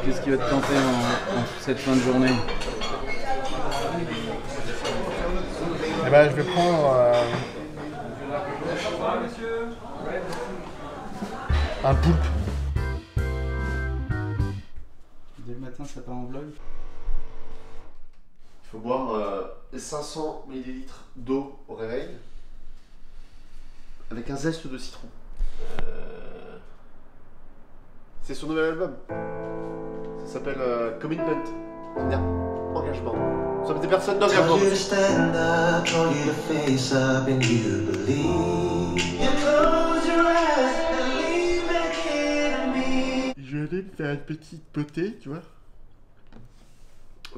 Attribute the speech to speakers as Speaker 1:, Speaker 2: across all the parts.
Speaker 1: Qu'est-ce qui va te tenter en cette fin de journée?
Speaker 2: Eh ben, je vais prendre un poulpe.
Speaker 1: Dès le matin, ça part en vlog.
Speaker 2: Il faut boire 500 ml d'eau au réveil avec un zeste de citron. C'est son nouvel album. Ça s'appelle Commitment. C'est-à-dire engagement. Nous sommes des personnes d'engagement. Je vais aller me faire une petite potée, tu vois.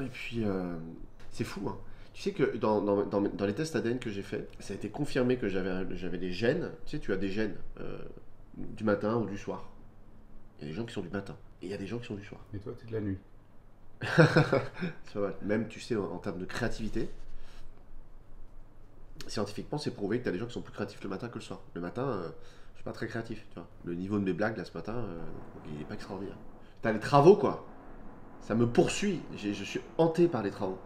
Speaker 2: Et puis, c'est fou, hein. Tu sais que dans les tests ADN que j'ai fait, ça a été confirmé que j'avais des gènes. Tu sais, tu as des gènes du matin ou du soir. Il y a des gens qui sont du matin et il y a des gens qui sont du soir.
Speaker 1: Et toi, t'es de la nuit.
Speaker 2: C'est pas mal. Même, tu sais, en termes de créativité, scientifiquement, c'est prouvé que tu as des gens qui sont plus créatifs le matin que le soir. Le matin, je suis pas très créatif, tu vois. Le niveau de mes blagues, là, ce matin, il est pas extraordinaire. T'as les travaux, quoi. Ça me poursuit. Je suis hanté par les travaux.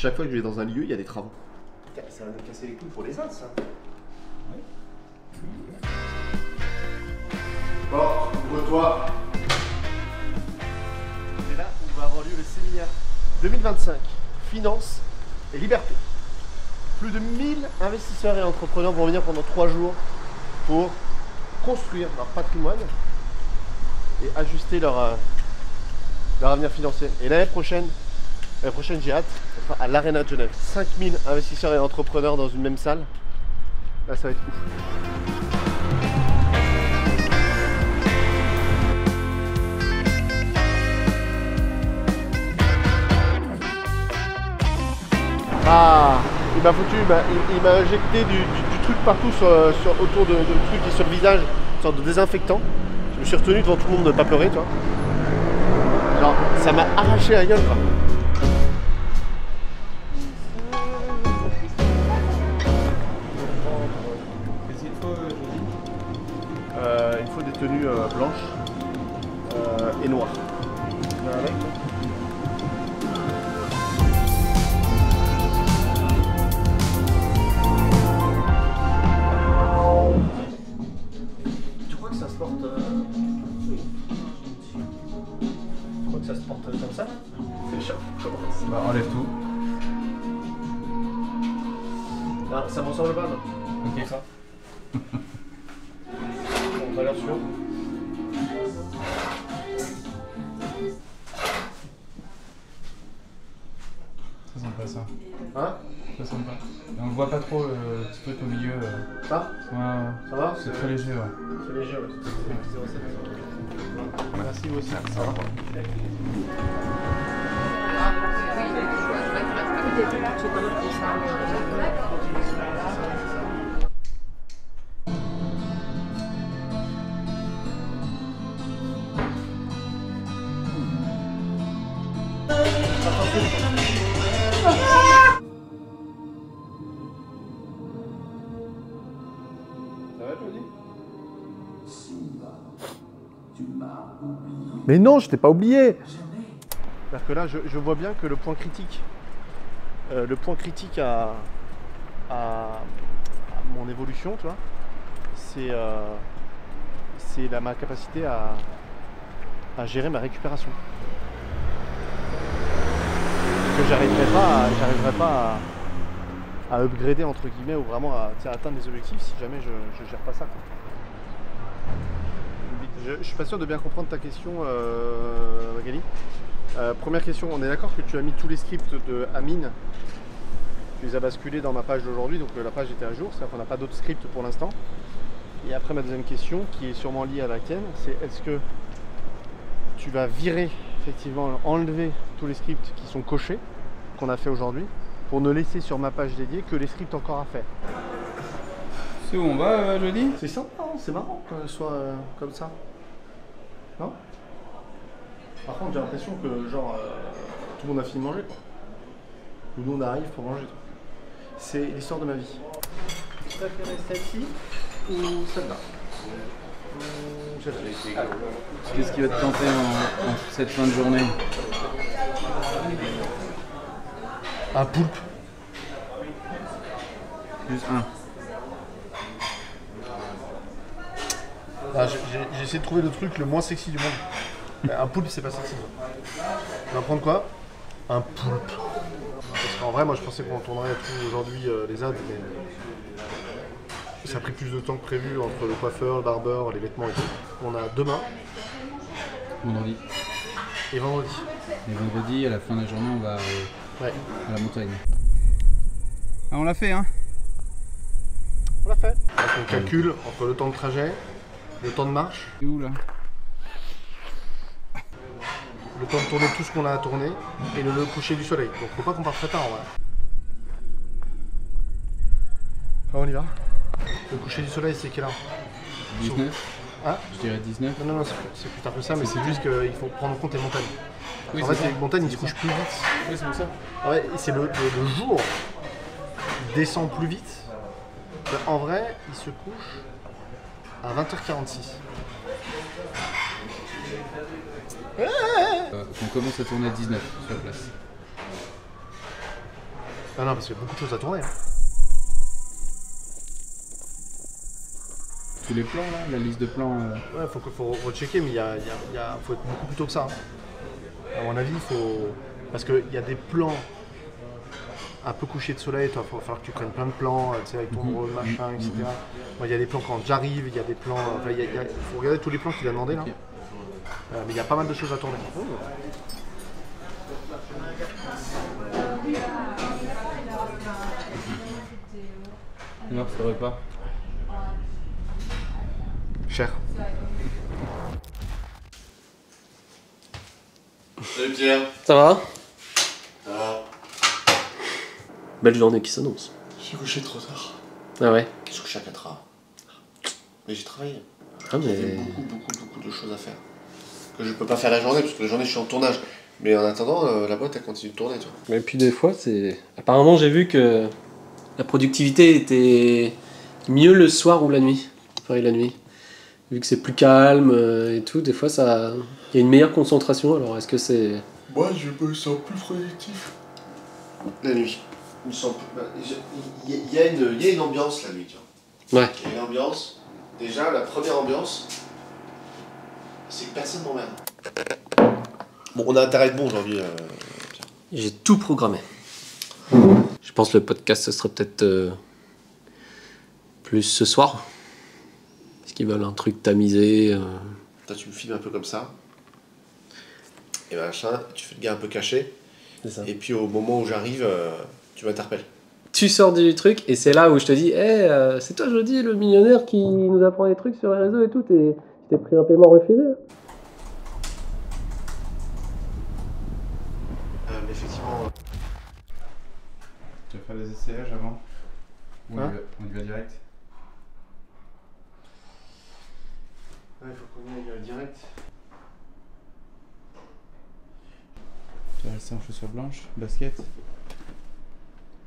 Speaker 2: Chaque fois que je vais dans un lieu, il y a des travaux. Ça va nous casser les couilles pour les autres, ça. Oui. Bon, ouvre-toi. C'est là où va avoir lieu le séminaire 2025, Finance et Liberté. Plus de 1000 investisseurs et entrepreneurs vont venir pendant 3 jours pour construire leur patrimoine et ajuster leur avenir financier. Et l'année prochaine j'ai hâte, ça sera à l'Arena de Genève. 5000 investisseurs et entrepreneurs dans une même salle. Là, ça va être ouf. Ah, il m'a foutu, il m'a injecté du truc partout autour de trucs et sur le visage, une sorte de désinfectant. Je me suis retenu devant tout le monde de ne pas pleurer, toi. Genre, ça m'a arraché la gueule, quoi.
Speaker 1: Qu'est-ce qu'il te faut aujourd'hui?
Speaker 2: Il faut des tenues blanches et noires. Avec, tu crois que ça se porte Tu crois que ça se porte comme ça? C'est chaud.
Speaker 1: Bah, enlève tout.
Speaker 2: Non, ça m'en semble pas, non?
Speaker 1: Ok, ça.
Speaker 2: On va l'air sûr.
Speaker 1: Ça sent pas ça.
Speaker 2: Hein?
Speaker 1: Ça sent pas. Et on voit pas trop le petit truc au milieu.
Speaker 2: Ça?
Speaker 1: Ouais,
Speaker 2: Ça va?
Speaker 1: c'est très léger, ouais.
Speaker 2: C'est léger, ouais. C'est 0,7. Merci aussi. Ça va? Mais non, je t'ai pas oublié. C'est-à-dire que là, je vois bien que le point critique à mon évolution, tu vois, c'est ma capacité à gérer ma récupération. Que j'arriverai pas à upgrader entre guillemets ou vraiment à atteindre les objectifs si jamais je gère pas ça, quoi. Je suis pas sûr de bien comprendre ta question, Magali. Première question, on est d'accord que tu as mis tous les scripts de Amine, tu les as basculés dans ma page d'aujourd'hui, donc la page était à jour, c'est-à-dire qu'on n'a pas d'autres scripts pour l'instant. Et après ma deuxième question, qui est sûrement liée à la tienne, c'est est-ce que tu vas virer, effectivement, enlever tous les scripts qui sont cochés, qu'on a fait aujourd'hui, pour ne laisser sur ma page dédiée que les scripts encore à faire.
Speaker 1: C'est où on va jeudi?
Speaker 2: C'est sympa, hein, c'est marrant que ce soit comme ça. Non? Par contre, j'ai l'impression que genre tout le monde a fini de manger, quoi. Ou nous on arrive pour manger. C'est l'histoire de ma vie. Tu préférais celle-ci ou celle-là?
Speaker 1: Qu'est-ce qui va te tenter en cette fin de journée?
Speaker 2: Un poulpe.
Speaker 1: Juste un.
Speaker 2: Ah, j'ai essayé de trouver le truc le moins sexy du monde. Un poulpe, c'est pas sexy. On va prendre quoi? Un poulpe. Parce qu'en vrai, moi je pensais qu'on tournerait tout aujourd'hui les ads, mais ça a pris plus de temps que prévu entre le coiffeur, le barbeur, les vêtements et tout. On a demain
Speaker 1: Vendredi.
Speaker 2: et vendredi.
Speaker 1: Et vendredi, à la fin de la journée, on va
Speaker 2: Ouais.
Speaker 1: à la montagne. Ah, on l'a fait, hein?
Speaker 2: On l'a fait. Donc on calcule entre le temps de trajet, le temps de marche,
Speaker 1: C'est où là?
Speaker 2: le temps de tourner tout ce qu'on a à tourner et le coucher du soleil. Donc faut pas qu'on parte très tard en vrai. Ah, on y va. Le coucher du soleil c'est quelle heure?
Speaker 1: 19?
Speaker 2: Hein?
Speaker 1: Je dirais 19.
Speaker 2: Non, c'est plus tard que ça, mais c'est juste qu'il faut prendre en compte les montagnes.
Speaker 1: Oui,
Speaker 2: En
Speaker 1: c'est
Speaker 2: fait,
Speaker 1: ça.
Speaker 2: les montagnes ils se couchent plus vite.
Speaker 1: Oui, c'est pour ça.
Speaker 2: Ah ouais, c'est le jour il descend plus vite. Mais en vrai, il se couche à 20h46.
Speaker 1: On commence à tourner à 19 sur la place.
Speaker 2: Ah non, parce qu'il y a beaucoup de choses à tourner. Hein.
Speaker 1: Tous les plans là, la liste de plans.
Speaker 2: Ouais, faut rechecker, mais faut être beaucoup plus tôt que ça. Hein. À mon avis, il faut. Parce qu'il y a des plans un peu couchés de soleil, il va falloir que tu prennes plein de plans, tu sais, avec ton drone, machin, etc. Moi, il y a des plans quand j'arrive, il y a des plans. Enfin, il faut regarder tous les plans qu'il a demandé là.
Speaker 1: Ok.
Speaker 2: Mais il y a pas mal de choses à tourner.
Speaker 1: Non, ça aurait pas.
Speaker 2: Cher.
Speaker 3: Salut Pierre.
Speaker 4: Ça va?
Speaker 3: Ça va?
Speaker 4: Belle journée qui s'annonce.
Speaker 3: J'ai couché trop tard.
Speaker 4: Ah ouais?
Speaker 3: Je suis couché à 4 heures. Mais j'ai travaillé.
Speaker 4: Ah
Speaker 3: J'ai
Speaker 4: mais...
Speaker 3: beaucoup de choses à faire. Que je peux pas faire la journée, parce que la journée je suis en tournage. Mais en attendant, la boîte elle continue de tourner, tu vois.
Speaker 4: Et puis des fois, c'est... Apparemment, j'ai vu que la productivité était mieux le soir ou la nuit. Enfin, et la nuit. Vu que c'est plus calme et tout, des fois, ça... Il y a une meilleure concentration, alors est-ce que c'est...
Speaker 3: Moi je me sens plus productif. La nuit. Je me sens plus... Il y a une ambiance la nuit, tu vois.
Speaker 4: Ouais.
Speaker 3: Il y a une ambiance. Déjà, la première ambiance, c'est que personne m'emmerde. Bon, on a intérêt de bon aujourd'hui, Pierre.
Speaker 4: J'ai tout programmé. Je pense que le podcast, ce serait peut-être plus ce soir. Est-ce qu'ils veulent un truc tamisé
Speaker 3: Toi, tu me filmes un peu comme ça. Et machin, tu fais le gars un peu caché.
Speaker 4: C'est ça.
Speaker 3: Et puis au moment où j'arrive, tu m'interpelles.
Speaker 4: Tu sors du truc et c'est là où je te dis c'est toi Jody le millionnaire qui nous apprend des trucs sur les réseaux et tout, t'es pris un paiement refusé là.
Speaker 3: Mais effectivement,
Speaker 1: Tu vas faire des essayages avant? Ou
Speaker 2: Hein
Speaker 1: on y va direct?
Speaker 3: il faut qu'on y aille direct.
Speaker 1: Tu vas rester en chaussures blanches, basket.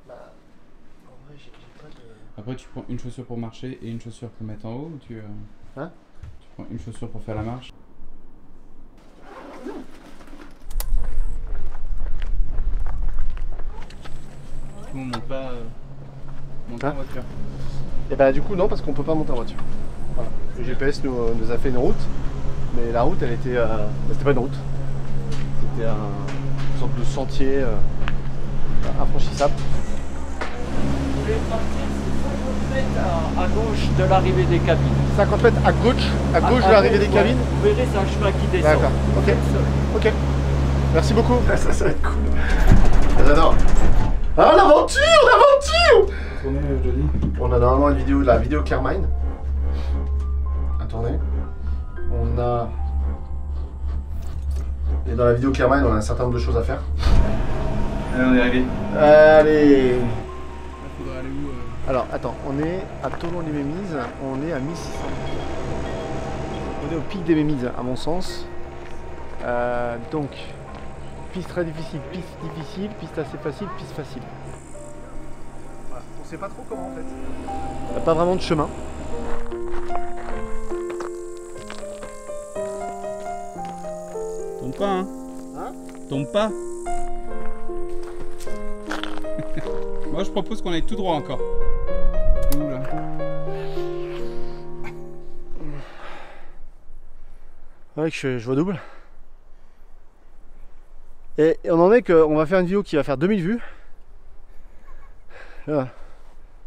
Speaker 3: Bah, en vrai, j'ai pas de...
Speaker 1: Après, tu prends une chaussure pour marcher et une chaussure pour mettre en haut ou tu.
Speaker 2: Hein?
Speaker 1: Tu prends une chaussure pour faire la marche. On monte pas monte en voiture.
Speaker 2: Et bah du coup non, parce qu'on peut pas monter en voiture. Voilà. Le GPS nous a fait une route, mais la route elle était... c'était pas une route. C'était une sorte de sentier infranchissable.
Speaker 5: Vous voulez partir 50 mètres à gauche de l'arrivée des cabines.
Speaker 2: 50 mètres à gauche de l'arrivée des
Speaker 5: ouais.
Speaker 2: cabines.
Speaker 5: Vous verrez, c'est un chemin qui descend.
Speaker 2: D'accord, ok.
Speaker 5: Faites seul.
Speaker 2: Ok. Merci beaucoup. Ça va être cool. J'adore. Ah l'aventure.
Speaker 1: Tournez Jody.
Speaker 2: On a normalement une vidéo, la vidéo Carmine à tourner. On a... Et dans la vidéo Carmine, on a un certain nombre de choses à faire.
Speaker 1: Allez, on est arrivé.
Speaker 2: Allez.
Speaker 1: Faudra aller où
Speaker 2: Alors, attends, on est à Thonon-les-Mémises, on est à 1600. On est au pic des Mémises, à mon sens. Donc, piste très difficile, piste assez facile, piste facile. Voilà. On sait pas trop comment en fait. Il n'y a pas vraiment de chemin.
Speaker 1: pas, hein.
Speaker 2: Hein?
Speaker 1: Tombe pas. Moi, je propose qu'on aille tout droit encore. C'est où, là?
Speaker 2: Ouais, que je vois double. Et on en est qu'on va faire une vidéo qui va faire 2000 vues. Voilà.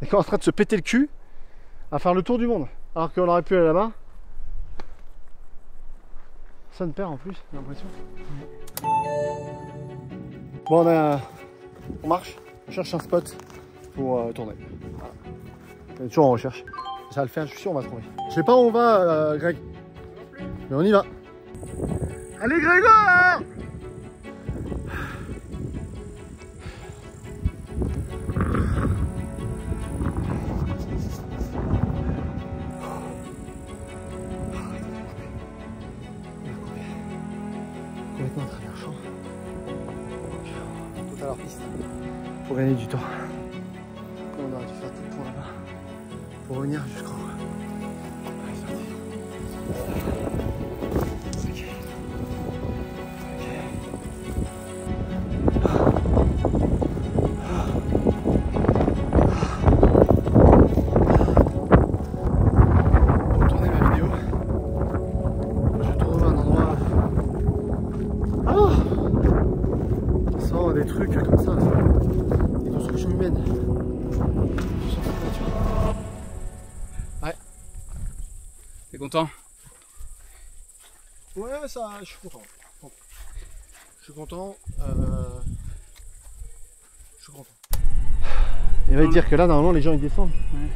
Speaker 2: Et qu'on est en train de se péter le cul à faire le tour du monde. Alors qu'on aurait pu aller là-bas. Ça ne perd en plus, j'ai l'impression. Bon, on marche, on cherche un spot pour tourner. Voilà. On est toujours en recherche. Ça va le faire, je suis sûr on va trouver. Je sais pas où on va, Greg. Mais on y va. Allez, Grégoire! Complètement en train de champ. Tout à leur piste. Pour gagner du temps. On aurait dû faire tout le tour là-bas. Pour revenir jusqu'en haut. Allez, c'est parti. Tourner ma vidéo. Je trouve un endroit. Sans des trucs comme ça. Des constructions humaines. Ouais.
Speaker 1: T'es content?
Speaker 2: Ouais, ça, je suis content. Je suis content. Je suis content. Il va dire que là, normalement, les gens ils descendent.
Speaker 1: Ouais.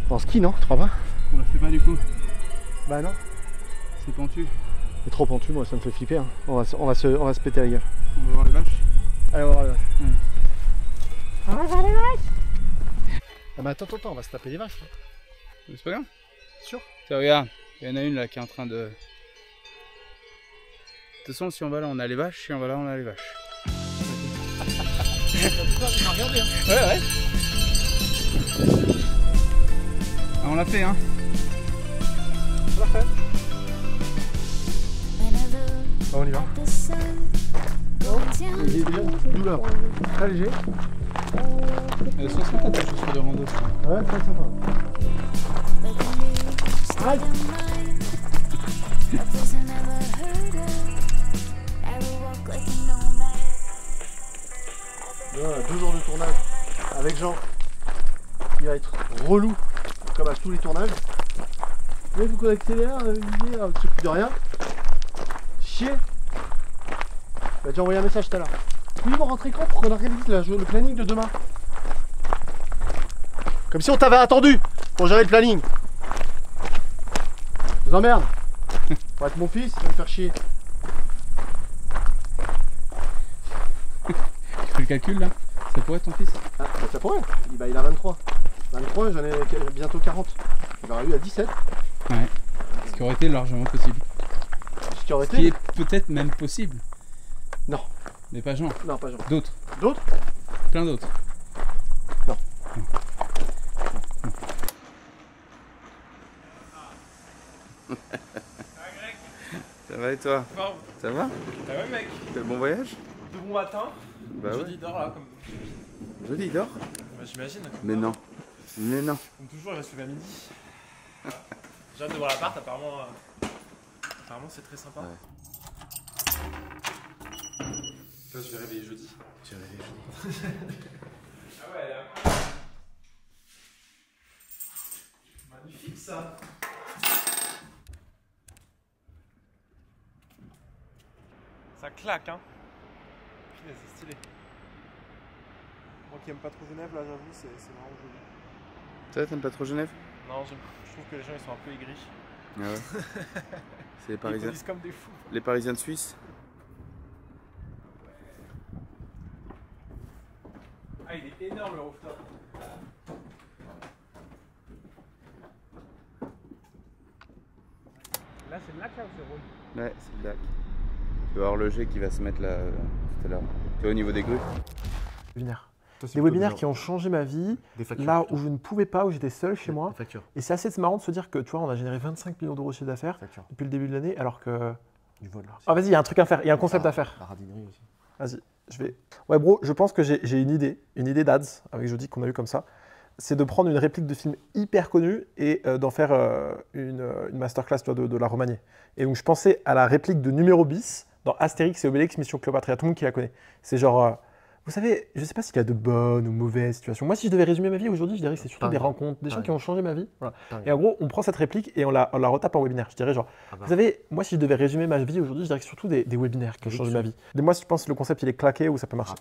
Speaker 2: En ski, non? Tu crois pas?
Speaker 1: On la fait pas du coup.
Speaker 2: Bah non.
Speaker 1: C'est pentu.
Speaker 2: C'est trop pentu, moi, ça me fait flipper. Hein. On va se péter la gueule.
Speaker 1: On va voir les vaches.
Speaker 2: Allez, on va voir les vaches.
Speaker 1: Ouais.
Speaker 2: On va voir les vaches. Ah bah attends, on va se taper les vaches. Là.
Speaker 1: C'est pas grave.
Speaker 2: Sûr?
Speaker 1: Tiens, regarde, il y en a une là qui est en train de... De toute façon, si on va là, on a les vaches. Si on va là, on a les vaches.
Speaker 2: Regardez, hein.
Speaker 1: Ouais. Ah, on l'a fait, hein.
Speaker 2: On l'a fait. Bon, on y va. Il est déjà une douleur. Très léger.
Speaker 1: 60 de chaussures de rando.
Speaker 2: Ouais, très sympa. Aïe. Voilà, 2 jours de tournage avec Jean qui va être relou comme à tous les tournages. Mais il faut qu'on accélère, on ne s'occupe de rien. Chier. Bah, j'ai envoyé un message tout à l'heure. Oui, vont rentrer quand pour qu'on organise le planning de demain? Comme si on t'avait attendu pour gérer le planning. Je vous emmerde. Pour être mon fils, il va me faire chier.
Speaker 1: Tu fais le calcul là? Ça pourrait être ton fils?
Speaker 2: Ah, bah, ça pourrait. Il a 23. 23, j'en ai bientôt 40. Il aurait eu à 17.
Speaker 1: Ouais. Ce qui aurait été largement possible.
Speaker 2: Ce qui aurait
Speaker 1: Ce qui
Speaker 2: été.
Speaker 1: est peut-être même possible.
Speaker 2: Non.
Speaker 1: Mais pas Jean.
Speaker 2: Non, pas Jean.
Speaker 1: D'autres.
Speaker 2: D'autres?
Speaker 1: Plein d'autres.
Speaker 2: Non.
Speaker 1: Ça va et toi?
Speaker 6: Bon.
Speaker 1: Ça va?
Speaker 6: Ah ouais mec,
Speaker 1: Bon voyage?
Speaker 6: de bon matin,
Speaker 1: Bah ouais.
Speaker 6: jeudi dort là comme...
Speaker 1: Joli, il dort?
Speaker 6: Bah, j'imagine.
Speaker 1: Mais non. Mais non.
Speaker 6: Comme toujours, il reste levé à midi. J'ai hâte de voir l'appart, apparemment c'est très sympa.
Speaker 1: Ouais.
Speaker 6: Toi, je vais réveiller jeudi.
Speaker 1: Tu réveilles jeudi.
Speaker 6: Ah ouais, elle est incroyable. Magnifique ça. Ça claque hein. Putain, c'est stylé. Moi qui aime pas trop Genève là, j'avoue, c'est vraiment joli.
Speaker 1: Toi, t'aimes pas trop Genève?
Speaker 6: Non, je trouve que les gens ils sont un peu aigris.
Speaker 1: Ah ouais. C'est les
Speaker 6: Ils
Speaker 1: Parisiens.
Speaker 6: conduisent comme des fous.
Speaker 1: Les Parisiens de Suisse.
Speaker 6: Ah, il est énorme le rooftop. Là, c'est le lac là ou c'est Rhône?
Speaker 1: Ouais, c'est le lac. Tu vas avoir le jet qui va se mettre là tout à l'heure. Tu vois, au niveau des grues.
Speaker 7: Webinaires. Des webinaires qui ont changé ma vie, là où je ne pouvais pas, où j'étais seul chez moi. Et c'est assez marrant de se dire que tu vois, on a généré 25 millions d'euros de chiffre d'affaires depuis le début de l'année, alors que
Speaker 3: Du vol, là.
Speaker 7: Ah, vas-y, il y a un truc à faire, il y a un concept à faire.
Speaker 3: La radinerie aussi.
Speaker 7: Vas-y, je vais... Ouais, bro, je pense que j'ai une idée d'Ads, avec Jody, qu'on a eu comme ça. C'est de prendre une réplique de film hyper connu et d'en faire une masterclass de la remanier. Et donc, je pensais à la réplique de numéro bis dans Astérix et Obélix, Mission Cléopâtre. Il y a tout le monde qui la connaît. C'est genre... vous savez, je ne sais pas s'il y a de bonnes ou mauvaises situations. Moi, si je devais résumer ma vie aujourd'hui, je dirais que c'est surtout des rencontres, des gens qui ont changé ma vie. Voilà. Et en gros, on prend cette réplique et on la retape en webinaire. Je dirais genre, vous savez, moi, si je devais résumer ma vie aujourd'hui, je dirais que c'est surtout des webinaires qui ont changé ma vie. Et moi, je pense que le concept, il est claqué ou ça peut marcher.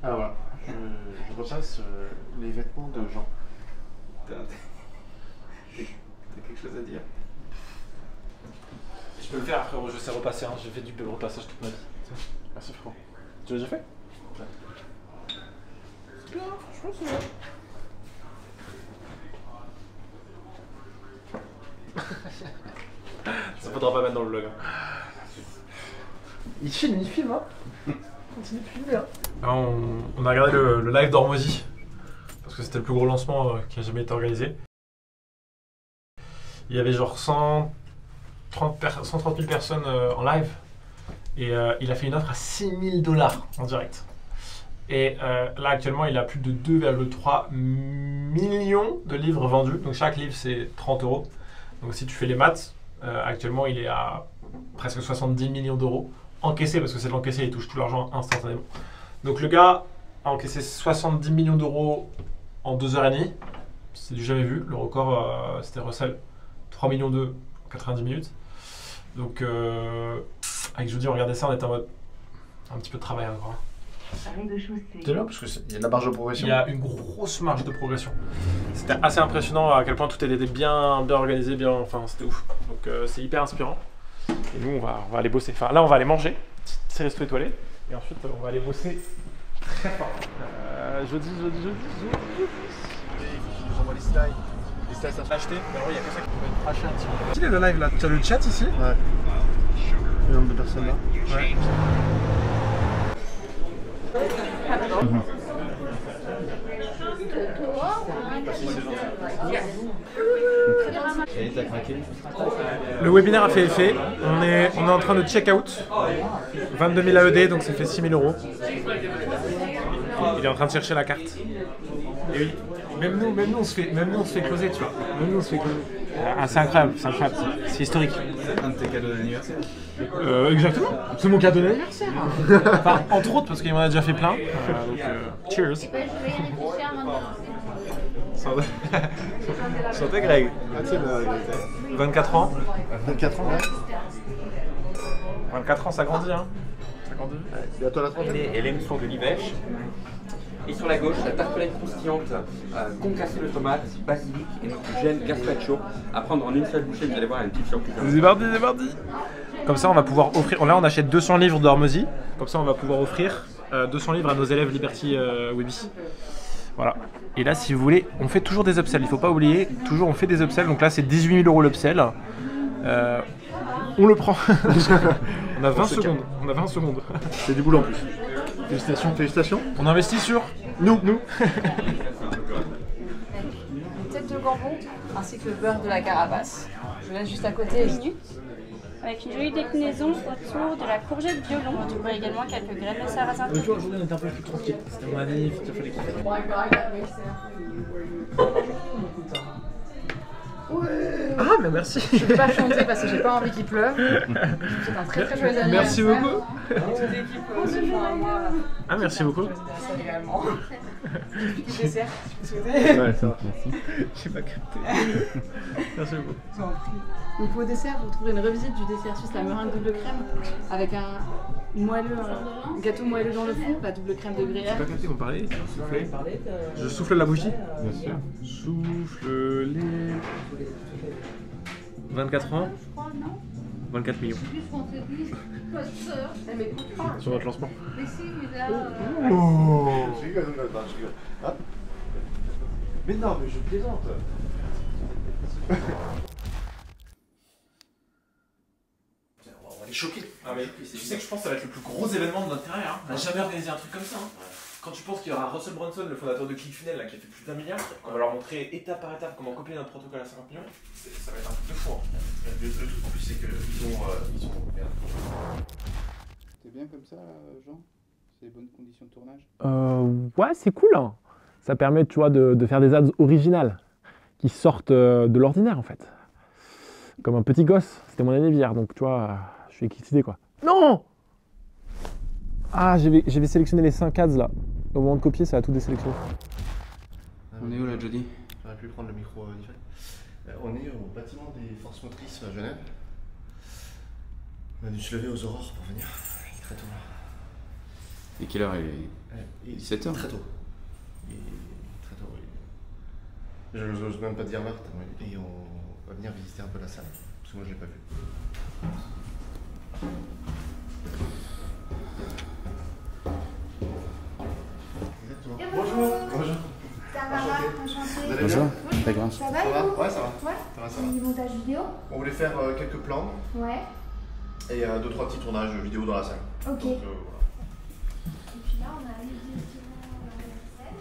Speaker 3: Alors voilà, je repasse les vêtements de Jean.
Speaker 1: T'as quelque chose à dire?
Speaker 6: Je peux le faire, frérot, je sais repasser, hein. J'ai fait du repassage toute ma vie.
Speaker 2: Merci frérot. Tu l'as déjà fait?
Speaker 6: C'est bien, franchement c'est bien. Ça faudra pas mettre dans le vlog.
Speaker 7: Il filme, hein. Continue de filmer, hein.
Speaker 6: On a regardé le live d'Hormozy, parce que c'était le plus gros lancement qui a jamais été organisé. Il y avait genre 130 000 personnes en live, et il a fait une offre à $6 000 en direct. Et là actuellement il a plus de 2,3 millions de livres vendus, donc chaque livre c'est 30 €. Donc si tu fais les maths, actuellement il est à presque 70 millions d'euros encaissés, parce que c'est de l'encaissé, il touche tout l'argent instantanément. Donc le gars a encaissé 70 millions d'euros en 2h30, c'est du jamais vu. Le record c'était Russell, 3 millions en 90 minutes. Donc avec Jody on regardait ça, on était en mode un petit peu de travail encore.
Speaker 3: C'est bien parce qu'il y a de la marge de progression.
Speaker 6: Il y a une grosse marge de progression. C'était assez impressionnant à quel point tout était bien organisé, enfin c'était ouf. Donc c'est hyper inspirant. Et nous on va aller bosser. Enfin là on va aller manger, c'est resto étoilé. Et ensuite on va aller bosser très fort.
Speaker 2: Jeudi.
Speaker 3: Il faut qu'ils nous envoient les slides. Les slides ça
Speaker 6: Acheter, mais il y a que ça qui peut être
Speaker 2: Acheter un petit peu.
Speaker 6: Qui est le live là? Tu as le chat ici?
Speaker 2: Ouais. Le nombre de personnes là.
Speaker 6: Ouais.
Speaker 1: Et t'as craqué?
Speaker 6: Le webinaire a fait effet. On est en train de check out. 22 000 AED, donc ça fait 6 000 €. Il est en train de chercher la carte. Et oui. Même nous on se fait closer, tu vois. Même nous on se fait closer. Ah, c'est incroyable, c'est historique.
Speaker 1: C'est un de tes cadeaux d'anniversaire?
Speaker 6: Exactement, c'est mon cadeau d'anniversaire. Enfin, entre autres, parce qu'il m'en a déjà fait plein. Donc, cheers. Santé Greg. 24 ans.
Speaker 2: 24 ans, ouais.
Speaker 6: 24 ans, ça grandit, hein. Ça grandit.
Speaker 2: Bientôt la trentaine.
Speaker 8: Et l'émission de l'Ivèche. Et sur la gauche, la tartelette croustillante, concassée de tomates, basilic et notre gel gazpacho. À prendre en une seule bouchée, vous allez voir une petite surprise.
Speaker 6: C'est parti. Comme ça, on va pouvoir offrir. Là, on achète 200 livres d'Hormozy. Comme ça, on va pouvoir offrir 200 livres à nos élèves Liberty Webi. Voilà. Et là, si vous voulez, on fait toujours des upsells. Il ne faut pas oublier, toujours on fait des upsells. Donc là, c'est 18 000 € l'upsell. On le prend. On a 20 secondes.
Speaker 2: C'est du boulot en plus. Félicitations.
Speaker 6: On investit sur
Speaker 2: nous.
Speaker 9: Une tête de gambon ainsi que le beurre de la carapace. Je laisse juste à côté.
Speaker 10: Avec une jolie déclinaison autour de la courgette violon. On trouve également quelques graines de sarrasin.
Speaker 6: Aujourd'hui, on était un peu plus tranquille. C'était mon année, il fallait qu'il Ah, mais merci.
Speaker 9: Je peux pas chanter parce que j'ai pas envie qu'il pleuve. C'est un très joyeux anniversaire.
Speaker 6: Merci beaucoup.
Speaker 9: Toute l'équipe
Speaker 6: Ah, merci beaucoup.
Speaker 9: également. Petit dessert, si vous souhaitez.
Speaker 2: Ouais, ça va.
Speaker 1: Merci.
Speaker 6: J'ai pas capté. Merci beaucoup.
Speaker 9: Donc au dessert, vous trouverez une revisite du dessert suisse, la meringue double crème, avec un gâteau moelleux dans le fond, la double crème de gruyère.
Speaker 6: J'ai pas capté, on parlait. Je souffle la bougie.
Speaker 1: Bien sûr.
Speaker 6: Souffle les... 24 ans, 24 millions. Sur notre lancement.
Speaker 3: Oh. Je rigole. Ah. Mais non, mais je plaisante. On est choqués.
Speaker 6: Ah mais tu sais que je pense que ça va être le plus gros événement de notre carrière. On n'a jamais organisé un truc comme ça.
Speaker 11: quand tu penses qu'il y aura Russell Brunson, le fondateur de ClickFunnels, là, qui a fait plus d'1 milliard, on va leur montrer étape par étape comment copier notre protocole à 50 millions, ça va être un truc de fou. Hein. Le truc en plus, c'est qu'ils ont. Merde.
Speaker 1: T'es bien comme ça, Jean? C'est les bonnes conditions de tournage?
Speaker 7: Ouais, c'est cool. Hein. Ça permet, tu vois, de faire des ads originales qui sortent de l'ordinaire, en fait. Comme un petit gosse. C'était mon année hier, donc tu vois, je suis excité, quoi. Non! Ah, je vais sélectionner les 5 ads, là. Au moment de copier, ça va tout désélectionner.
Speaker 1: On est où, là, Jody?
Speaker 3: J'aurais pu prendre le micro, Nigel. On est au bâtiment des forces motrices à Genève. On a dû se lever aux aurores pour venir. Il est très tôt, là.
Speaker 1: Et quelle heure il est 17h?
Speaker 3: Très tôt. Il est très tôt, oui. Je n'ose même pas dire l'heure. Et on va venir visiter un peu la salle. Parce que moi, je ne l'ai pas vue. Bonjour. Bonjour.
Speaker 12: Ça va, enchanté.
Speaker 1: Bonjour. Très bien.
Speaker 12: Ça va,
Speaker 3: Ouais, ça va.
Speaker 12: Ouais.
Speaker 3: Ça va, ça
Speaker 12: C'est
Speaker 3: va.
Speaker 12: du montage vidéo.
Speaker 3: On voulait faire quelques plans
Speaker 12: Ouais.
Speaker 3: et 2-3 petits tournages vidéo dans la salle.
Speaker 12: Ok.
Speaker 3: Donc, voilà.
Speaker 12: Et puis là, on a allé directement dans la scène.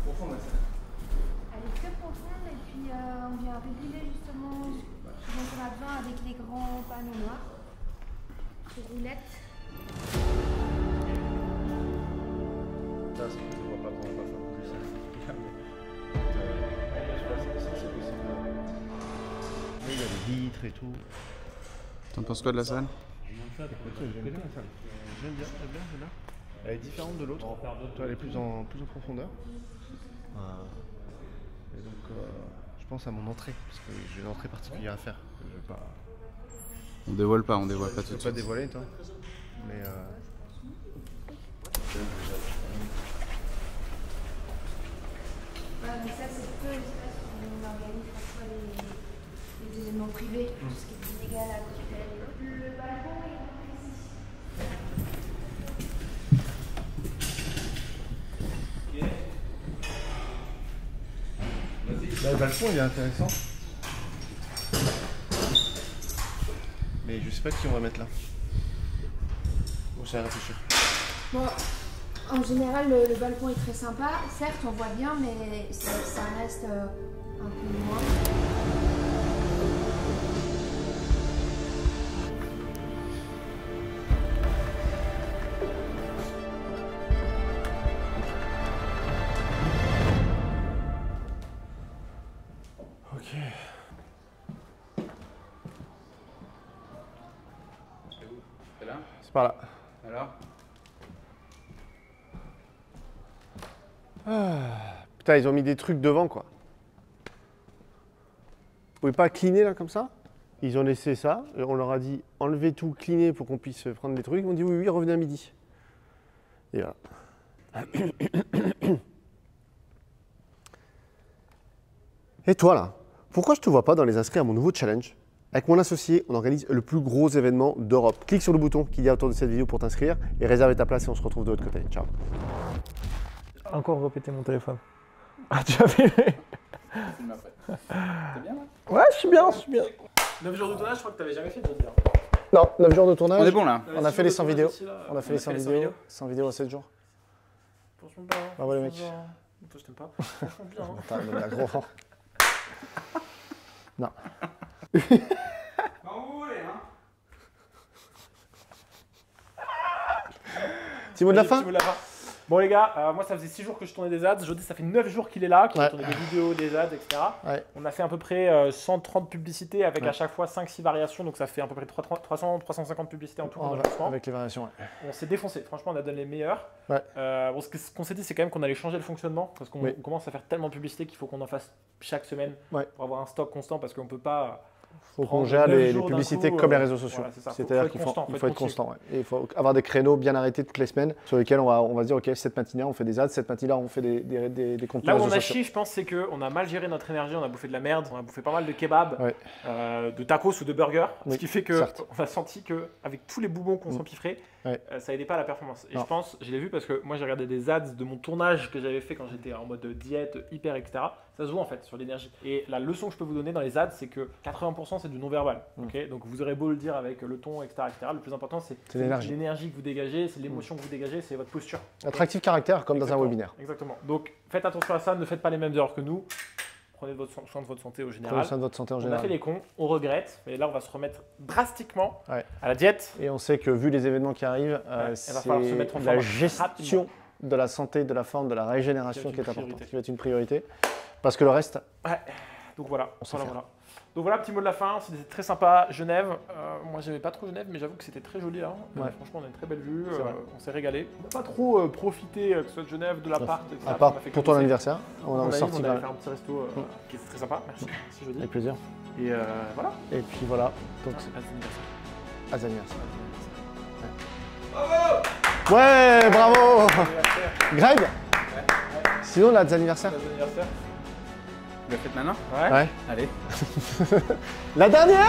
Speaker 3: Profonde la salle.
Speaker 12: Elle est très profonde et puis on vient réguler justement ce dont on a besoin avec les grands panneaux noirs. Les roulettes.
Speaker 2: Ça, c'est que tu vois pas qu'on va pas faire plus ça. C'est possible. Oui, il y a des vitres et tout.
Speaker 1: T'en penses quoi de la salle?
Speaker 2: J'aime bien la salle. J'aime bien. Elle est différente de l'autre. Toi, elle est plus en profondeur. Et donc, je pense à mon entrée, parce que j'ai une entrée particulière à faire. Je vais pas.
Speaker 1: On dévoile pas tout de
Speaker 2: Je
Speaker 1: suite.
Speaker 2: vais pas dévoiler, toi. Mais
Speaker 12: Ouais, mais ça, c'est peu l'espace où on organise parfois les événements privés, tout ce qui est illégal à côté. Le balcon est ici.
Speaker 2: là, le balcon, il est intéressant. Mais je sais pas qui on va mettre là. Bon, c'est à réfléchir.
Speaker 12: Bon, en général, le balcon est très sympa. Certes, on voit bien, mais ça reste un peu loin.
Speaker 2: Ok.
Speaker 1: C'est là?
Speaker 2: C'est par là.
Speaker 1: Alors?
Speaker 2: Putain, ils ont mis des trucs devant, quoi. Vous pouvez pas cleaner là comme ça? Ils ont laissé ça. Et on leur a dit enlevez tout, cleaner pour qu'on puisse prendre des trucs. Ils ont dit oui, revenez à midi. Et là. Et toi là, pourquoi je te vois pas dans les inscrits à mon nouveau challenge? Avec mon associé, on organise le plus gros événement d'Europe. Clique sur le bouton qu'il y a autour de cette vidéo pour t'inscrire et réserver ta place et on se retrouve de l'autre côté. Ciao. Encore répéter mon téléphone. Ah, tu as fait.
Speaker 1: T'es bien là?
Speaker 2: Ouais, je suis bien.
Speaker 6: 9 jours de tournage, je crois que t'avais jamais fait de dire.
Speaker 2: Non, 9 jours de tournage.
Speaker 1: On est bon là.
Speaker 2: On a fait les 100 vidéos.
Speaker 6: On
Speaker 2: On a fait les 100 vidéos. 100 vidéos en 7 jours.
Speaker 6: Franchement bien.
Speaker 2: Bah ouais, les mecs.
Speaker 6: Toi, je t'aime pas. Franchement bien.
Speaker 2: Attends, on est à gros. Non. Petit mot de la fin.
Speaker 6: Bon les gars, moi ça faisait 6 jours que je tournais des ads, Jody ça fait 9 jours qu'il est là, qu'il a tourné des vidéos, des ads, etc.
Speaker 2: Ouais.
Speaker 6: On a fait à peu près 130 publicités avec
Speaker 2: Ouais.
Speaker 6: à chaque fois 5-6 variations, donc ça fait à peu près 300-350 publicités en tout.
Speaker 2: Avec les variations, ouais.
Speaker 6: On s'est défoncé, franchement on a donné les meilleurs.
Speaker 2: Ouais.
Speaker 6: Bon, ce qu'on s'est dit c'est quand même qu'on allait changer le fonctionnement, parce qu'on
Speaker 2: Oui.
Speaker 6: on commence à faire tellement de publicité qu'il faut qu'on en fasse chaque semaine
Speaker 2: Ouais.
Speaker 6: pour avoir un stock constant, parce qu'on peut pas...
Speaker 2: Il faut qu'on
Speaker 6: prendre
Speaker 2: gère
Speaker 6: 9
Speaker 2: les
Speaker 6: jours d'un
Speaker 2: publicités
Speaker 6: coup,
Speaker 2: comme les réseaux sociaux.
Speaker 6: voilà, c'est ça.
Speaker 2: C'est-à-dire
Speaker 6: Faut
Speaker 2: qu'il
Speaker 6: être constant,
Speaker 2: faut être
Speaker 6: continu.
Speaker 2: constant. Ouais. Et il faut avoir des créneaux bien arrêtés toutes les semaines sur lesquels on va se dire ok, cette matinée on fait des ads, cette matinée on fait des contenus
Speaker 6: Là où
Speaker 2: réseaux
Speaker 6: on a
Speaker 2: sociaux.
Speaker 6: chié, je pense, c'est qu'on a mal géré notre énergie, on a bouffé de la merde, on a bouffé pas mal de kebabs,
Speaker 2: Ouais.
Speaker 6: de tacos ou de burgers,
Speaker 2: Oui,
Speaker 6: ce qui fait
Speaker 2: certes.
Speaker 6: qu'on a senti qu'avec tous les boubons qu'on s'empiffrait,
Speaker 2: Ouais.
Speaker 6: ça aidait pas à la performance. Et
Speaker 2: Non.
Speaker 6: je pense, je l'ai vu parce que moi j'ai regardé des ads de mon tournage que j'avais fait quand j'étais en mode diète, hyper, etc. Ça se voit en fait sur l'énergie. Et la leçon que je peux vous donner dans les ads, c'est que 80% c'est du non-verbal. Ok, donc vous aurez beau le dire avec le ton, etc., etc. Le plus important, c'est l'énergie que vous dégagez, c'est l'émotion que vous dégagez, c'est votre posture.
Speaker 2: Attractif caractère, comme dans un webinaire.
Speaker 6: Exactement. Donc faites attention à ça, ne faites pas les mêmes erreurs que nous. Prenez soin de votre santé au général.
Speaker 2: Prenez soin de votre santé en général.
Speaker 6: On a fait les cons, on regrette, mais là on va se remettre drastiquement à la diète.
Speaker 2: Et on sait que vu les événements qui arrivent, c'est la gestion de la santé, de la forme, de la régénération qui est importante, qui va être une priorité. Parce que le reste.
Speaker 6: Ouais, donc voilà. Donc voilà, petit mot de la fin, c'était très sympa. Genève, moi j'aimais pas trop Genève, mais j'avoue que c'était très joli là. Franchement, on a une très belle vue, on s'est régalé. On n'a pas trop profité, que ce soit de Genève, de l'appart, etc.
Speaker 2: À part pour ton anniversaire, on a sorti.
Speaker 6: On a fait un petit resto qui était très sympa, merci, c'est joli.
Speaker 2: Avec plaisir.
Speaker 6: Et voilà.
Speaker 2: Et puis voilà. Donc,
Speaker 6: à anniversaire.
Speaker 2: Bravo! Ouais, bravo! Greg? Sinon, là, des anniversaires?
Speaker 8: Vous le faites maintenant?
Speaker 2: Ouais.
Speaker 8: Allez.
Speaker 2: La dernière!